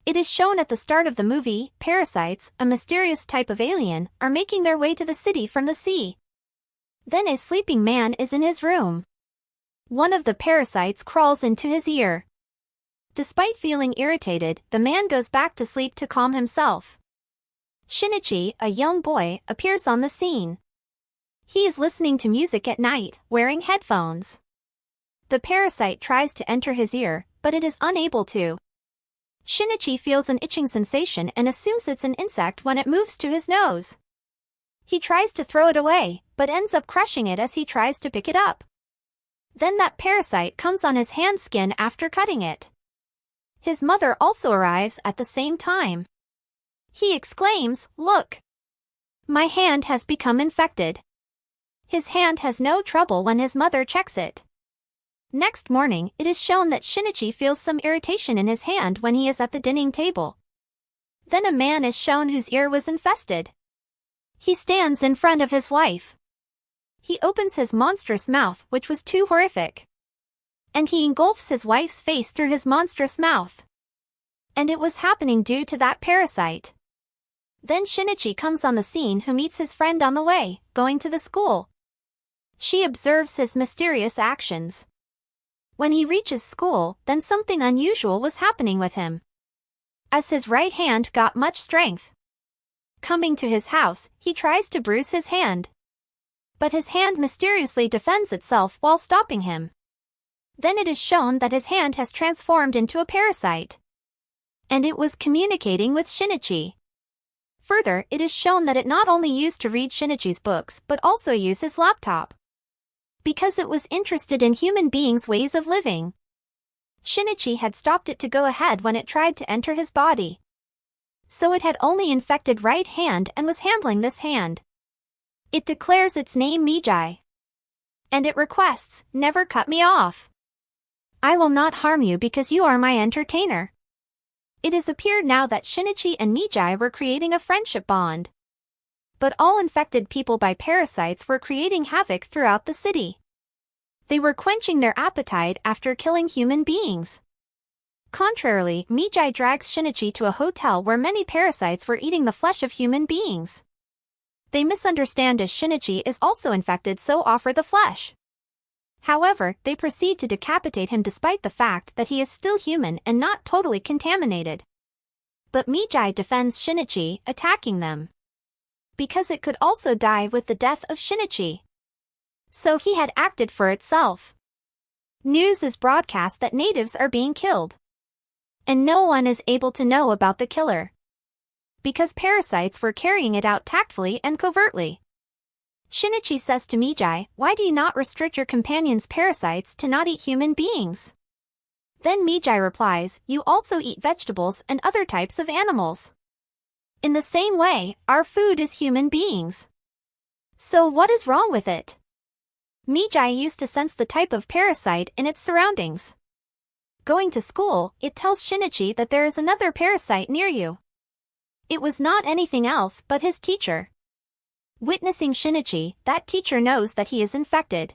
It is shown at the start of the movie, parasites, a mysterious type of alien, are making their way to the city from the sea. Then a sleeping man is in his room. One of the parasites crawls into his ear. Despite feeling irritated, the man goes back to sleep to calm himself. Shinichi, a young boy, appears on the scene. He is listening to music at night, wearing headphones. The parasite tries to enter his ear, but it is unable to. Shinichi feels an itching sensation and assumes it's an insect when it moves to his nose. He tries to throw it away, but ends up crushing it as he tries to pick it up. Then that parasite comes on his hand skin after cutting it. His mother also arrives at the same time. He exclaims, "Look! My hand has become infected." His hand has no trouble when his mother checks it. Next morning, it is shown that Shinichi feels some irritation in his hand when he is at the dining table. Then a man is shown whose ear was infested. He stands in front of his wife. He opens his monstrous mouth, which was too horrific. And he engulfs his wife's face through his monstrous mouth. And it was happening due to that parasite. Then Shinichi comes on the scene who meets his friend on the way, going to the school. She observes his mysterious actions. When he reaches school, then something unusual was happening with him. As his right hand got much strength. Coming to his house, he tries to bruise his hand. But his hand mysteriously defends itself while stopping him. Then it is shown that his hand has transformed into a parasite. And it was communicating with Shinichi. Further, it is shown that it not only used to read Shinichi's books but also use his laptop. Because it was interested in human beings' ways of living. Shinichi had stopped it to go ahead when it tried to enter his body. So it had only infected right hand and was handling this hand. It declares its name Mijai. And it requests, "Never cut me off. I will not harm you because you are my entertainer." It has appeared now that Shinichi and Mijai were creating a friendship bond. But all infected people by parasites were creating havoc throughout the city. They were quenching their appetite after killing human beings. Contrarily, Mijai drags Shinichi to a hotel where many parasites were eating the flesh of human beings. They misunderstand as Shinichi is also infected, so offer the flesh. However, they proceed to decapitate him despite the fact that he is still human and not totally contaminated. But Mijai defends Shinichi, attacking them. Because it could also die with the death of Shinichi. So he had acted for itself. News is broadcast that natives are being killed. And no one is able to know about the killer. Because parasites were carrying it out tactfully and covertly. Shinichi says to Mijai, "Why do you not restrict your companion's parasites to not eat human beings?" Then Mijai replies, "You also eat vegetables and other types of animals. In the same way, our food is human beings. So what is wrong with it?" Mijai used to sense the type of parasite in its surroundings. Going to school, it tells Shinichi that there is another parasite near you. It was not anything else but his teacher. Witnessing Shinichi, that teacher knows that he is infected.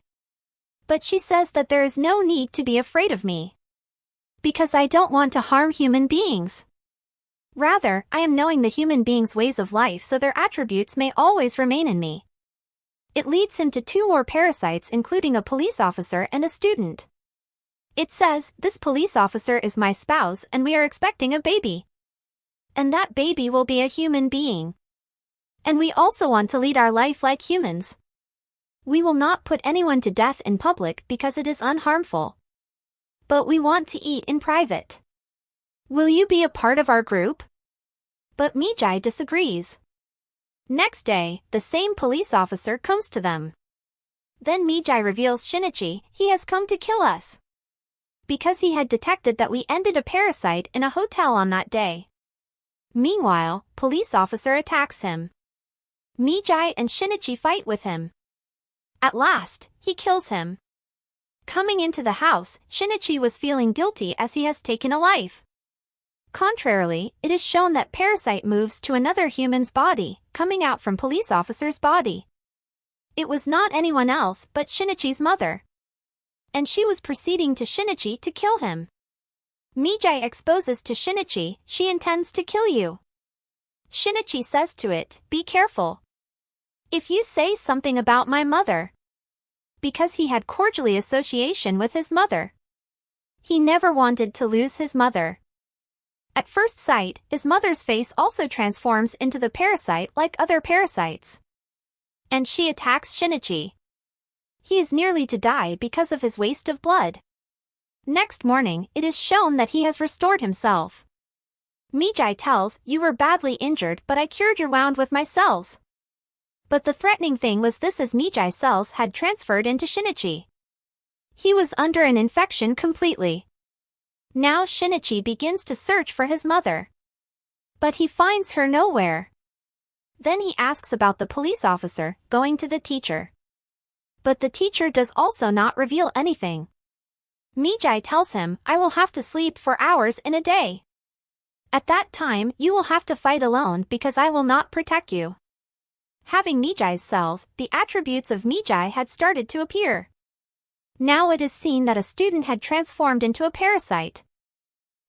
But she says that there is no need to be afraid of me. Because I don't want to harm human beings. Rather, I am knowing the human beings' ways of life so their attributes may always remain in me. It leads him to 2 more parasites, including a police officer and a student. It says, "This police officer is my spouse and we are expecting a baby. And that baby will be a human being. And we also want to lead our life like humans. We will not put anyone to death in public because it is unharmful. But we want to eat in private. Will you be a part of our group?" But Mijai disagrees. Next day, the same police officer comes to them. Then Mijai reveals Shinichi, "He has come to kill us." Because he had detected that we ended a parasite in a hotel on that day. Meanwhile, police officer attacks him. Mijai and Shinichi fight with him. At last, he kills him. Coming into the house, Shinichi was feeling guilty as he has taken a life. Contrarily, it is shown that Parasyte moves to another human's body, coming out from police officer's body. It was not anyone else but Shinichi's mother. And she was proceeding to Shinichi to kill him. Mijai exposes to Shinichi, she intends to kill you. Shinichi says to it, be careful. If you say something about my mother. Because he had cordially association with his mother. He never wanted to lose his mother. At first sight, his mother's face also transforms into the parasite like other parasites. And she attacks Shinichi. He is nearly to die because of his waste of blood. Next morning, it is shown that he has restored himself. Mijai tells, you were badly injured but I cured your wound with my cells. But the threatening thing was this, as Mijai's cells had transferred into Shinichi. He was under an infection completely. Now Shinichi begins to search for his mother. But he finds her nowhere. Then he asks about the police officer, going to the teacher. But the teacher does also not reveal anything. Mijai tells him, I will have to sleep for hours in a day. At that time, you will have to fight alone because I will not protect you. Having Mijai's cells, the attributes of Mijai had started to appear. Now it is seen that a student had transformed into a parasite.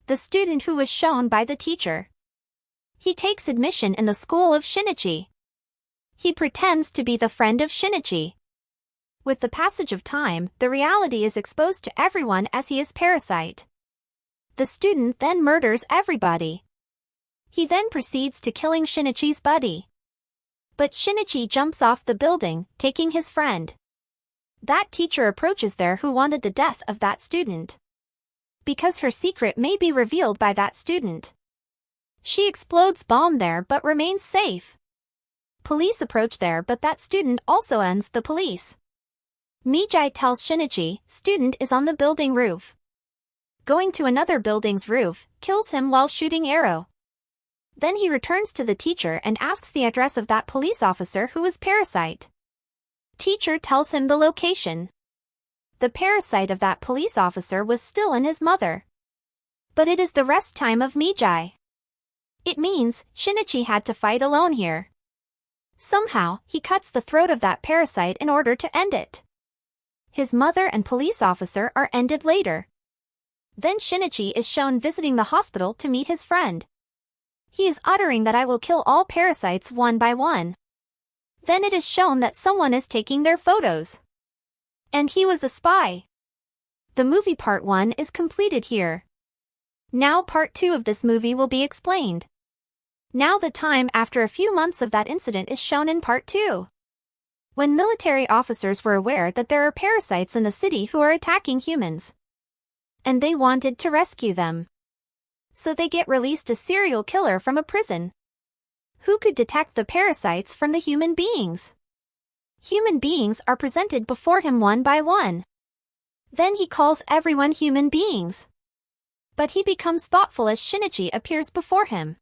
The student who was shown by the teacher. He takes admission in the school of Shinichi. He pretends to be the friend of Shinichi. With the passage of time, the reality is exposed to everyone as he is Parasyte. The student then murders everybody. He then proceeds to killing Shinichi's buddy. But Shinichi jumps off the building, taking his friend. That teacher approaches there who wanted the death of that student. Because her secret may be revealed by that student. She explodes bomb there but remains safe. Police approach there but that student also ends the police. Mijai tells Shinichi, student is on the building roof. Going to another building's roof, kills him while shooting arrow. Then he returns to the teacher and asks the address of that police officer who is Parasyte. Teacher tells him the location. The parasite of that police officer was still in his mother. But it is the rest time of Mijai. It means Shinichi had to fight alone here. Somehow, he cuts the throat of that parasite in order to end it. His mother and police officer are ended later. Then Shinichi is shown visiting the hospital to meet his friend. He is uttering that I will kill all parasites one by one. Then it is shown that someone is taking their photos. And he was a spy. The movie part 1 is completed here. Now part 2 of this movie will be explained. Now the time after a few months of that incident is shown in part 2. When military officers were aware that there are parasites in the city who are attacking humans. And they wanted to rescue them. So they get released a serial killer from a prison. Who could detect the parasites from the human beings? Human beings are presented before him one by one. Then he calls everyone human beings. But he becomes thoughtful as Shinichi appears before him.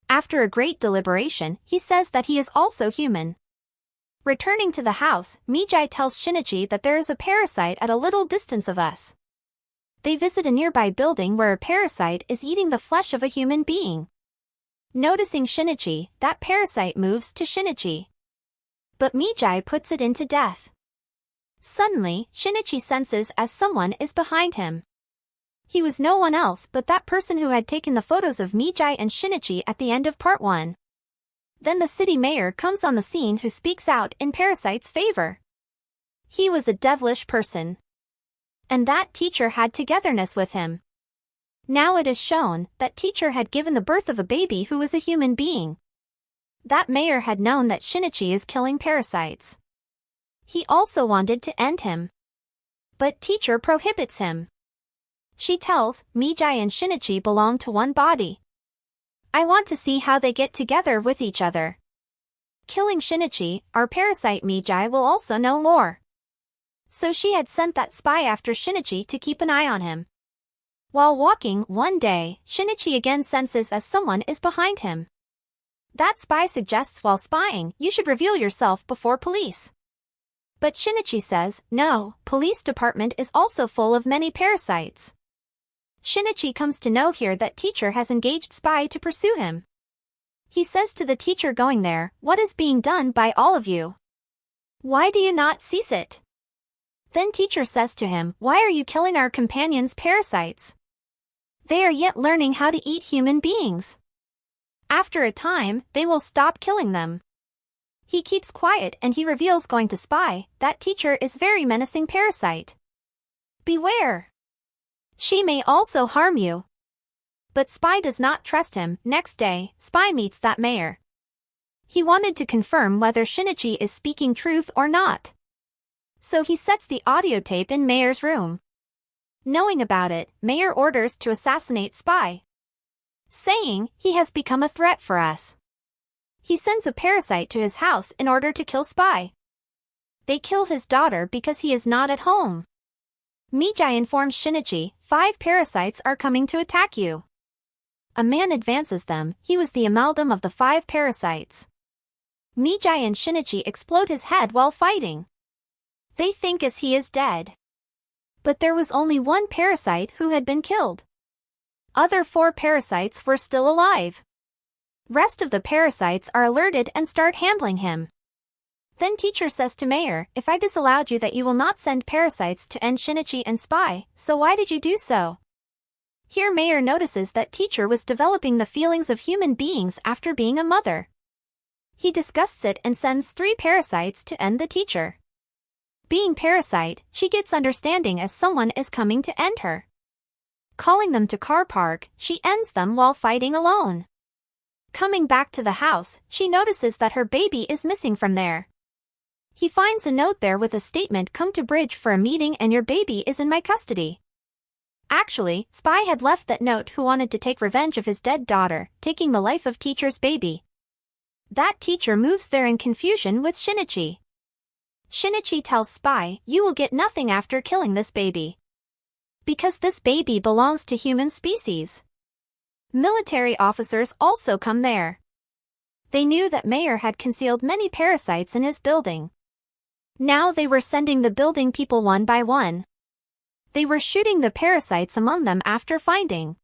After a great deliberation, he says that he is also human. Returning to the house, Mijai tells Shinichi that there is a parasite at a little distance of us. They visit a nearby building where a parasite is eating the flesh of a human being. Noticing Shinichi, that parasite moves to Shinichi. But Mijai puts it into death. Suddenly, Shinichi senses as someone is behind him. He was no one else but that person who had taken the photos of Mijai and Shinichi at the end of part 1. Then the city mayor comes on the scene who speaks out in Parasyte's favor. He was a devilish person. And that teacher had togetherness with him. Now it is shown that teacher had given the birth of a baby who was a human being. That mayor had known that Shinichi is killing parasites. He also wanted to end him. But teacher prohibits him. She tells, Mijai and Shinichi belong to one body. I want to see how they get together with each other. Killing Shinichi, our parasite Mijai will also know more. So she had sent that spy after Shinichi to keep an eye on him. While walking one day, Shinichi again senses as someone is behind him. That spy suggests while spying, you should reveal yourself before police. But Shinichi says, no, police department is also full of many parasites. Shinichi comes to know here that teacher has engaged spy to pursue him. He says to the teacher going there, what is being done by all of you? Why do you not cease it? Then teacher says to him, why are you killing our companions' parasites? They are yet learning how to eat human beings. After a time, they will stop killing them. He keeps quiet and he reveals going to spy. That teacher is very menacing parasite. Beware. She may also harm you. But Spy does not trust him. Next day, Spy meets that mayor. He wanted to confirm whether Shinichi is speaking truth or not. So he sets the audio tape in Mayor's room. Knowing about it, Mayor orders to assassinate Spy, saying he has become a threat for us. He sends a parasite to his house in order to kill Spy. They kill his daughter because he is not at home. Mijai informs Shinichi, 5 parasites are coming to attack you. A man advances them. He was the amalgam of the 5 parasites. Mijai and Shinichi explode his head while fighting. They think as he is dead. But there was only 1 parasite who had been killed. Other 4 parasites were still alive. Rest of the parasites are alerted and start handling him. Then teacher says to Mayor, if I disallowed you that you will not send parasites to end Shinichi and Spy, so why did you do so? Here Mayor notices that teacher was developing the feelings of human beings after being a mother. He disgusts it and sends 3 parasites to end the teacher. Being Parasite, she gets understanding as someone is coming to end her. Calling them to car park, she ends them while fighting alone. Coming back to the house, she notices that her baby is missing from there. He finds a note there with a statement, come to bridge for a meeting and your baby is in my custody. Actually, Spy had left that note who wanted to take revenge of his dead daughter, taking the life of teacher's baby. That teacher moves there in confusion with Shinichi. Shinichi tells Spy, you will get nothing after killing this baby. Because this baby belongs to human species. Military officers also come there. They knew that Mayor had concealed many parasites in his building. Now they were sending the building people one by one. They were shooting the parasites among them after finding.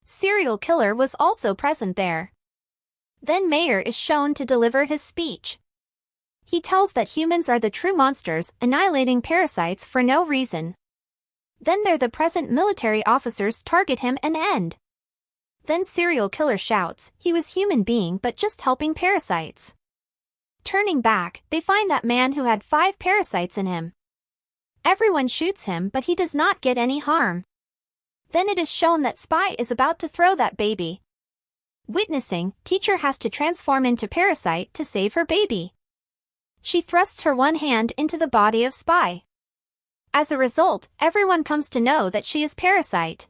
Serial killer was also present there. Then Mayor is shown to deliver his speech. He tells that humans are the true monsters, annihilating parasites for no reason. Then the present military officers target him and end. Then serial killer shouts, he was human being but just helping parasites. Turning back, they find that man who had 5 parasites in him. Everyone shoots him but he does not get any harm. Then it is shown that Spy is about to throw that baby. Witnessing, teacher has to transform into Parasite to save her baby. She thrusts her one hand into the body of Spy. As a result, everyone comes to know that she is Parasite.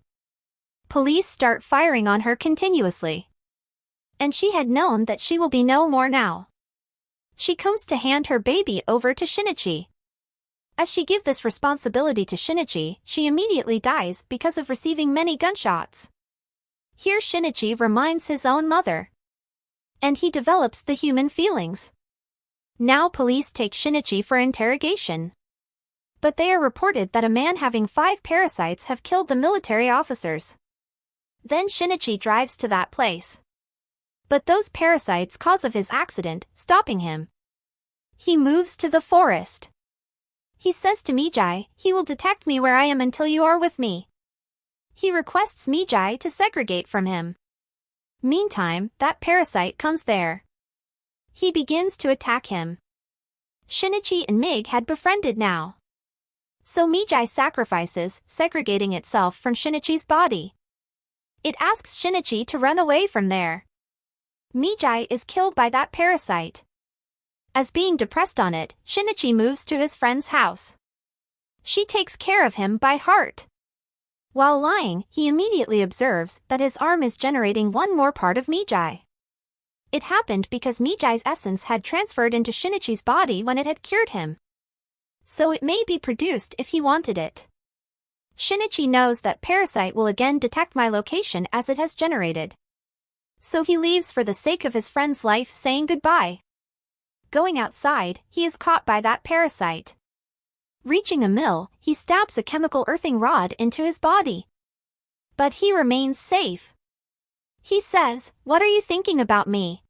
Police start firing on her continuously. And she had known that she will be no more now. She comes to hand her baby over to Shinichi. As she gives this responsibility to Shinichi, she immediately dies because of receiving many gunshots. Here Shinichi reminds his own mother. And he develops the human feelings. Now police take Shinichi for interrogation. But they are reported that a man having 5 parasites have killed the military officers. Then Shinichi drives to that place. But those parasites cause of his accident, stopping him. He moves to the forest. He says to Mijai, he will detect me where I am until you are with me. He requests Mijai to segregate from him. Meantime, that parasite comes there. He begins to attack him. Shinichi and Mig had befriended now. So Mijai sacrifices, segregating itself from Shinichi's body. It asks Shinichi to run away from there. Mijai is killed by that parasite. As being depressed on it, Shinichi moves to his friend's house. She takes care of him by heart. While lying, he immediately observes that his arm is generating one more part of Mijai. It happened because Mijai's essence had transferred into Shinichi's body when it had cured him. So it may be produced if he wanted it. Shinichi knows that Parasite will again detect my location as it has generated. So he leaves for the sake of his friend's life, saying goodbye. Going outside, he is caught by that parasite. Reaching a mill, he stabs a chemical earthing rod into his body. But he remains safe. He says, what are you thinking about me?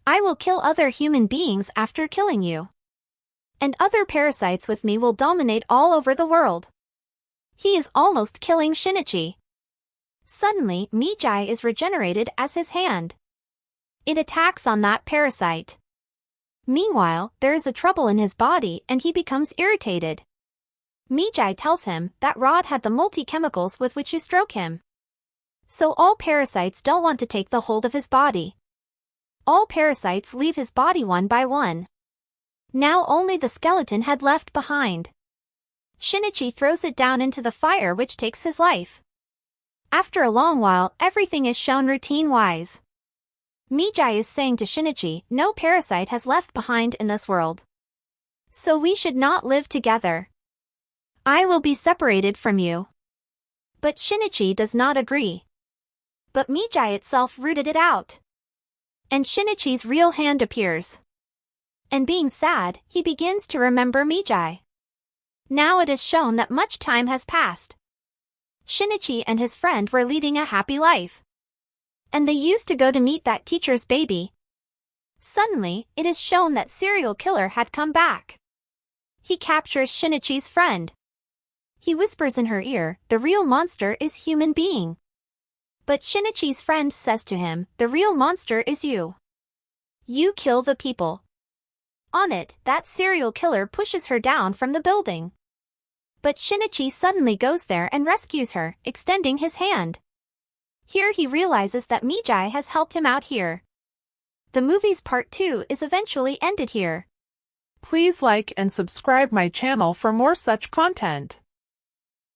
I will kill other human beings after killing you. And other parasites with me will dominate all over the world. He is almost killing Shinichi. Suddenly, Mijai is regenerated as his hand. It attacks on that parasite. Meanwhile, there is a trouble in his body and he becomes irritated. Mijai tells him that Rod had the multi-chemicals with which you stroke him. So all parasites don't want to take the hold of his body. All parasites leave his body one by one. Now only the skeleton had left behind. Shinichi throws it down into the fire which takes his life. After a long while, everything is shown routine-wise. Mijai is saying to Shinichi, no parasite has left behind in this world. So we should not live together. I will be separated from you. But Shinichi does not agree. But Mijai itself rooted it out. And Shinichi's real hand appears. And being sad, he begins to remember Mijai. Now it is shown that much time has passed. Shinichi and his friend were leading a happy life. And they used to go to meet that teacher's baby. Suddenly, it is shown that serial killer had come back. He captures Shinichi's friend. He whispers in her ear, the real monster is human being. But Shinichi's friend says to him, the real monster is you. You kill the people. On it, that serial killer pushes her down from the building. But Shinichi suddenly goes there and rescues her, extending his hand. Here he realizes that Mijai has helped him out here. The movie's part 2 is eventually ended here. Please like and subscribe my channel for more such content.